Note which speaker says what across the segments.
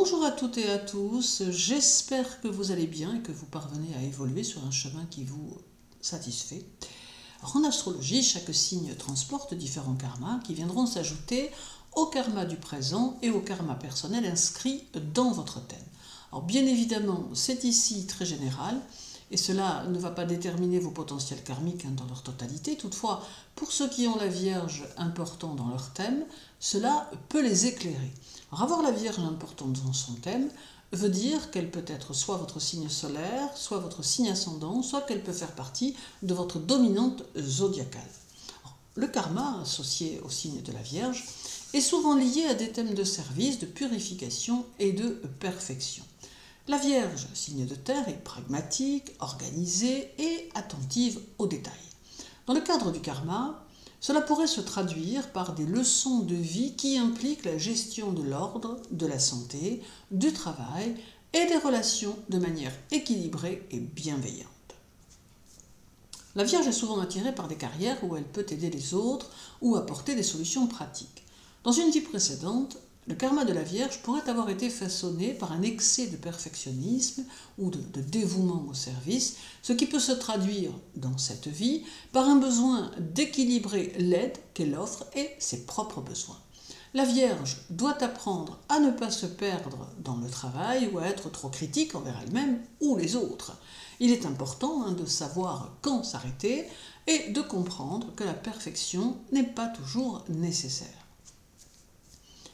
Speaker 1: Bonjour à toutes et à tous, j'espère que vous allez bien et que vous parvenez à évoluer sur un chemin qui vous satisfait. Alors, en astrologie, chaque signe transporte différents karmas qui viendront s'ajouter au karma du présent et au karma personnel inscrit dans votre thème. Alors bien évidemment, c'est ici très général et cela ne va pas déterminer vos potentiels karmiques dans leur totalité. Toutefois, pour ceux qui ont la Vierge important dans leur thème, cela peut les éclairer. Alors, avoir la Vierge importante dans son thème veut dire qu'elle peut être soit votre signe solaire, soit votre signe ascendant, soit qu'elle peut faire partie de votre dominante zodiacale. Alors, le karma associé au signe de la Vierge est souvent lié à des thèmes de service, de purification et de perfection. La Vierge, signe de terre, est pragmatique, organisée et attentive aux détails. Dans le cadre du karma, cela pourrait se traduire par des leçons de vie qui impliquent la gestion de l'ordre, de la santé, du travail et des relations de manière équilibrée et bienveillante. La Vierge est souvent attirée par des carrières où elle peut aider les autres ou apporter des solutions pratiques. Dans une vie précédente, le karma de la Vierge pourrait avoir été façonné par un excès de perfectionnisme ou de dévouement au service, ce qui peut se traduire dans cette vie par un besoin d'équilibrer l'aide qu'elle offre et ses propres besoins. La Vierge doit apprendre à ne pas se perdre dans le travail ou à être trop critique envers elle-même ou les autres. Il est important de savoir quand s'arrêter et de comprendre que la perfection n'est pas toujours nécessaire.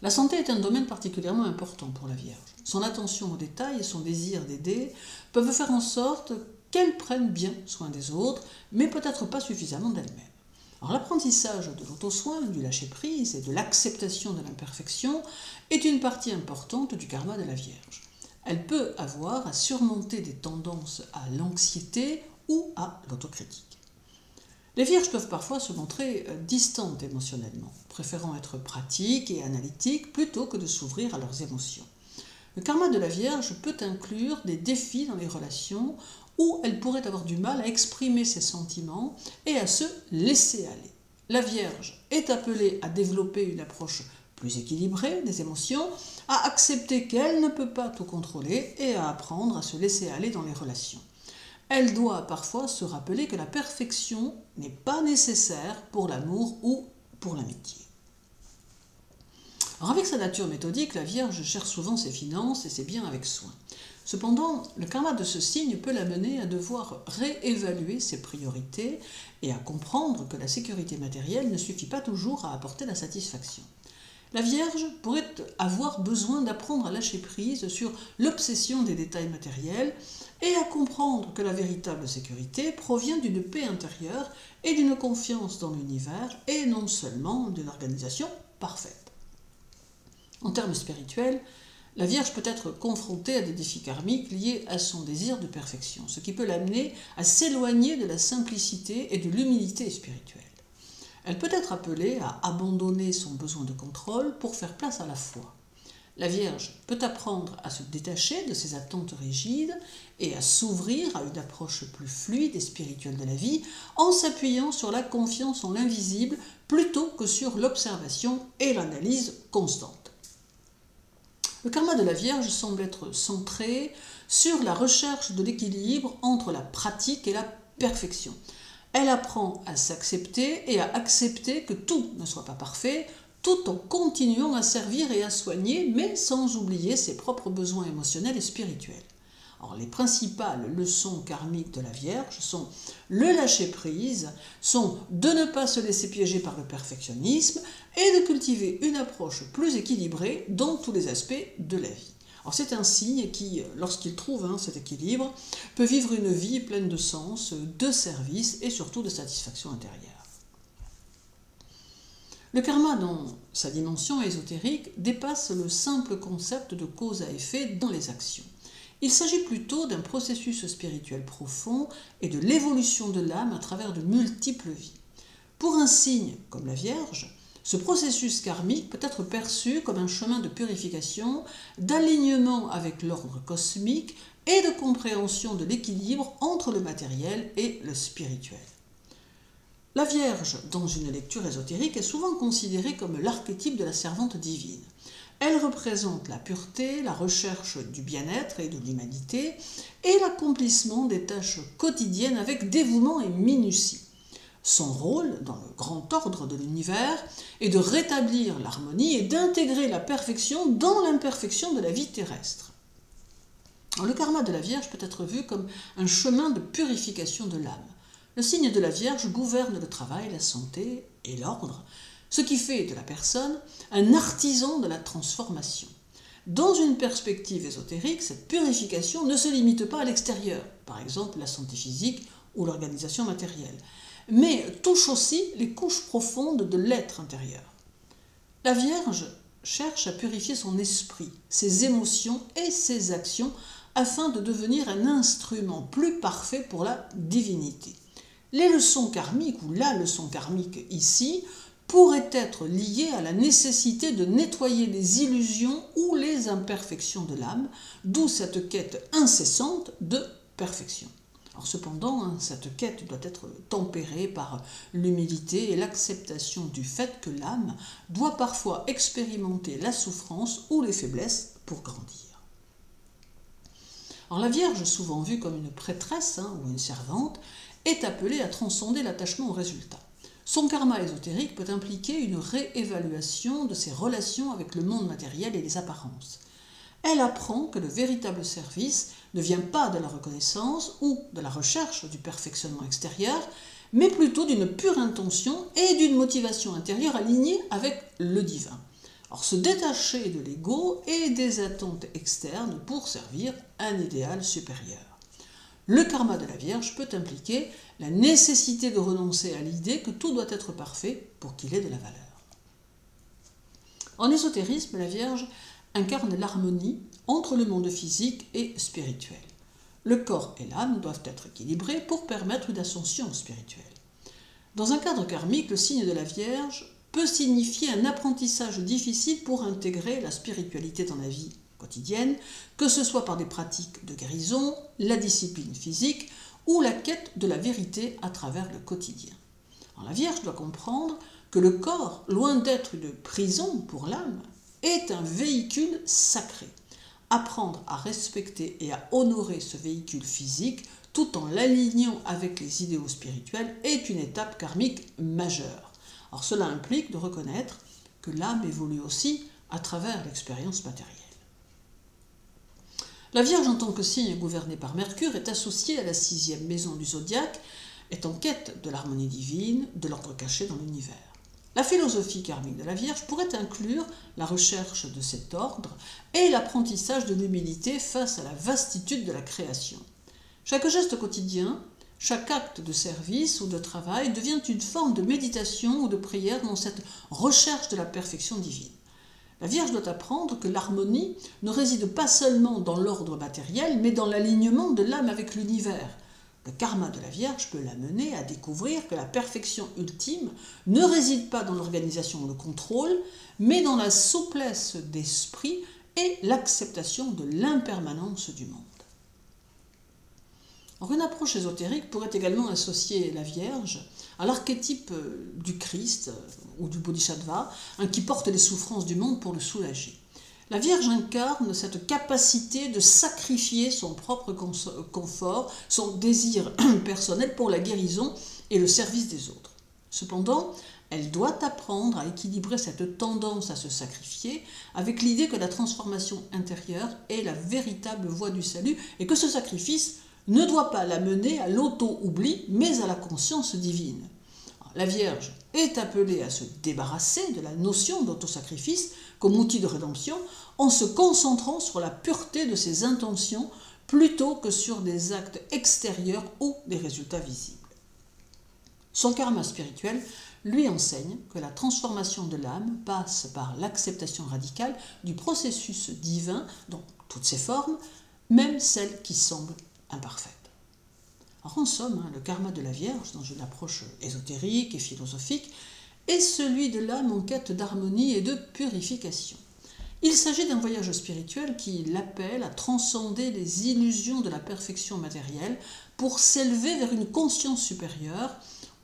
Speaker 1: La santé est un domaine particulièrement important pour la Vierge. Son attention aux détails et son désir d'aider peuvent faire en sorte qu'elle prenne bien soin des autres, mais peut-être pas suffisamment d'elle-même. Alors, l'apprentissage de l'auto-soin, du lâcher-prise et de l'acceptation de l'imperfection est une partie importante du karma de la Vierge. Elle peut avoir à surmonter des tendances à l'anxiété ou à l'autocritique. Les Vierges peuvent parfois se montrer distantes émotionnellement, préférant être pratiques et analytiques plutôt que de s'ouvrir à leurs émotions. Le karma de la Vierge peut inclure des défis dans les relations où elle pourrait avoir du mal à exprimer ses sentiments et à se laisser aller. La Vierge est appelée à développer une approche plus équilibrée des émotions, à accepter qu'elle ne peut pas tout contrôler et à apprendre à se laisser aller dans les relations. Elle doit parfois se rappeler que la perfection n'est pas nécessaire pour l'amour ou pour l'amitié. Alors, avec sa nature méthodique, la Vierge gère souvent ses finances et ses biens avec soin. Cependant, le karma de ce signe peut l'amener à devoir réévaluer ses priorités et à comprendre que la sécurité matérielle ne suffit pas toujours à apporter la satisfaction. La Vierge pourrait avoir besoin d'apprendre à lâcher prise sur l'obsession des détails matériels et à comprendre que la véritable sécurité provient d'une paix intérieure et d'une confiance dans l'univers et non seulement d'une organisation parfaite. En termes spirituels, la Vierge peut être confrontée à des défis karmiques liés à son désir de perfection, ce qui peut l'amener à s'éloigner de la simplicité et de l'humilité spirituelle. Elle peut être appelée à abandonner son besoin de contrôle pour faire place à la foi. La Vierge peut apprendre à se détacher de ses attentes rigides et à s'ouvrir à une approche plus fluide et spirituelle de la vie en s'appuyant sur la confiance en l'invisible plutôt que sur l'observation et l'analyse constante. Le karma de la Vierge semble être centré sur la recherche de l'équilibre entre la pratique et la perfection. Elle apprend à s'accepter et à accepter que tout ne soit pas parfait, tout en continuant à servir et à soigner, mais sans oublier ses propres besoins émotionnels et spirituels. Alors, les principales leçons karmiques de la Vierge sont le lâcher-prise, sont de ne pas se laisser piéger par le perfectionnisme et de cultiver une approche plus équilibrée dans tous les aspects de la vie. Alors, c'est un signe qui, lorsqu'il trouve cet équilibre, peut vivre une vie pleine de sens, de service et surtout de satisfaction intérieure. Le karma, dans sa dimension ésotérique, dépasse le simple concept de cause à effet dans les actions. Il s'agit plutôt d'un processus spirituel profond et de l'évolution de l'âme à travers de multiples vies. Pour un signe comme la Vierge, ce processus karmique peut être perçu comme un chemin de purification, d'alignement avec l'ordre cosmique et de compréhension de l'équilibre entre le matériel et le spirituel. La Vierge, dans une lecture ésotérique, est souvent considérée comme l'archétype de la servante divine. Elle représente la pureté, la recherche du bien-être et de l'humanité et l'accomplissement des tâches quotidiennes avec dévouement et minutie. Son rôle, dans le grand ordre de l'univers, est de rétablir l'harmonie et d'intégrer la perfection dans l'imperfection de la vie terrestre. Alors, le karma de la Vierge peut être vu comme un chemin de purification de l'âme. Le signe de la Vierge gouverne le travail, la santé et l'ordre, ce qui fait de la personne un artisan de la transformation. Dans une perspective ésotérique, cette purification ne se limite pas à l'extérieur, par exemple la santé physique ou l'organisation matérielle, mais touche aussi les couches profondes de l'être intérieur. La Vierge cherche à purifier son esprit, ses émotions et ses actions afin de devenir un instrument plus parfait pour la divinité. Les leçons karmiques, ou la leçon karmique ici, pourraient être liées à la nécessité de nettoyer les illusions ou les imperfections de l'âme, d'où cette quête incessante de perfection. Alors cependant, cette quête doit être tempérée par l'humilité et l'acceptation du fait que l'âme doit parfois expérimenter la souffrance ou les faiblesses pour grandir. Alors la Vierge, souvent vue comme une prêtresse ou une servante, est appelée à transcender l'attachement au résultat. Son karma ésotérique peut impliquer une réévaluation de ses relations avec le monde matériel et les apparences. Elle apprend que le véritable service ne vient pas de la reconnaissance ou de la recherche du perfectionnement extérieur, mais plutôt d'une pure intention et d'une motivation intérieure alignée avec le divin. Alors, se détacher de l'ego et des attentes externes pour servir un idéal supérieur. Le karma de la Vierge peut impliquer la nécessité de renoncer à l'idée que tout doit être parfait pour qu'il ait de la valeur. En ésotérisme, la Vierge incarne l'harmonie entre le monde physique et spirituel. Le corps et l'âme doivent être équilibrés pour permettre une ascension spirituelle. Dans un cadre karmique, le signe de la Vierge peut signifier un apprentissage difficile pour intégrer la spiritualité dans la vie quotidienne, que ce soit par des pratiques de guérison, la discipline physique ou la quête de la vérité à travers le quotidien. Alors, la Vierge doit comprendre que le corps, loin d'être une prison pour l'âme, est un véhicule sacré. Apprendre à respecter et à honorer ce véhicule physique tout en l'alignant avec les idéaux spirituels est une étape karmique majeure. Alors cela implique de reconnaître que l'âme évolue aussi à travers l'expérience matérielle. La Vierge en tant que signe gouverné par Mercure est associée à la 6e maison du zodiaque, est en quête de l'harmonie divine, de l'ordre caché dans l'univers. La philosophie karmique de la Vierge pourrait inclure la recherche de cet ordre et l'apprentissage de l'humilité face à la vastitude de la création. Chaque geste quotidien, chaque acte de service ou de travail devient une forme de méditation ou de prière dans cette recherche de la perfection divine. La Vierge doit apprendre que l'harmonie ne réside pas seulement dans l'ordre matériel, mais dans l'alignement de l'âme avec l'univers. Le karma de la Vierge peut l'amener à découvrir que la perfection ultime ne réside pas dans l'organisation ou le contrôle, mais dans la souplesse d'esprit et l'acceptation de l'impermanence du monde. Alors, une approche ésotérique pourrait également associer la Vierge à l'archétype du Christ ou du Bodhisattva, qui porte les souffrances du monde pour le soulager. La Vierge incarne cette capacité de sacrifier son propre confort, son désir personnel pour la guérison et le service des autres. Cependant, elle doit apprendre à équilibrer cette tendance à se sacrifier avec l'idée que la transformation intérieure est la véritable voie du salut et que ce sacrifice ne doit pas la mener à l'auto-oubli, mais à la conscience divine. La Vierge est appelée à se débarrasser de la notion d'autosacrifice comme outil de rédemption en se concentrant sur la pureté de ses intentions plutôt que sur des actes extérieurs ou des résultats visibles. Son karma spirituel lui enseigne que la transformation de l'âme passe par l'acceptation radicale du processus divin dans toutes ses formes, même celles qui semblent imparfaites. Alors en somme, le karma de la Vierge, dans une approche ésotérique et philosophique, est celui de l'âme en quête d'harmonie et de purification. Il s'agit d'un voyage spirituel qui l'appelle à transcender les illusions de la perfection matérielle pour s'élever vers une conscience supérieure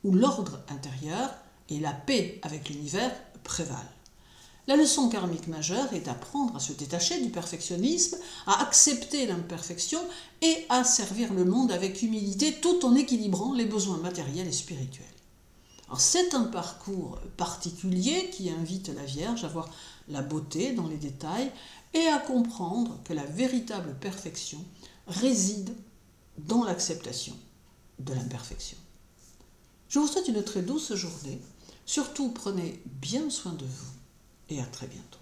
Speaker 1: où l'ordre intérieur et la paix avec l'univers prévalent. La leçon karmique majeure est d'apprendre à se détacher du perfectionnisme, à accepter l'imperfection et à servir le monde avec humilité tout en équilibrant les besoins matériels et spirituels. Alors c'est un parcours particulier qui invite la Vierge à voir la beauté dans les détails et à comprendre que la véritable perfection réside dans l'acceptation de l'imperfection. Je vous souhaite une très douce journée. Surtout, prenez bien soin de vous et à très bientôt.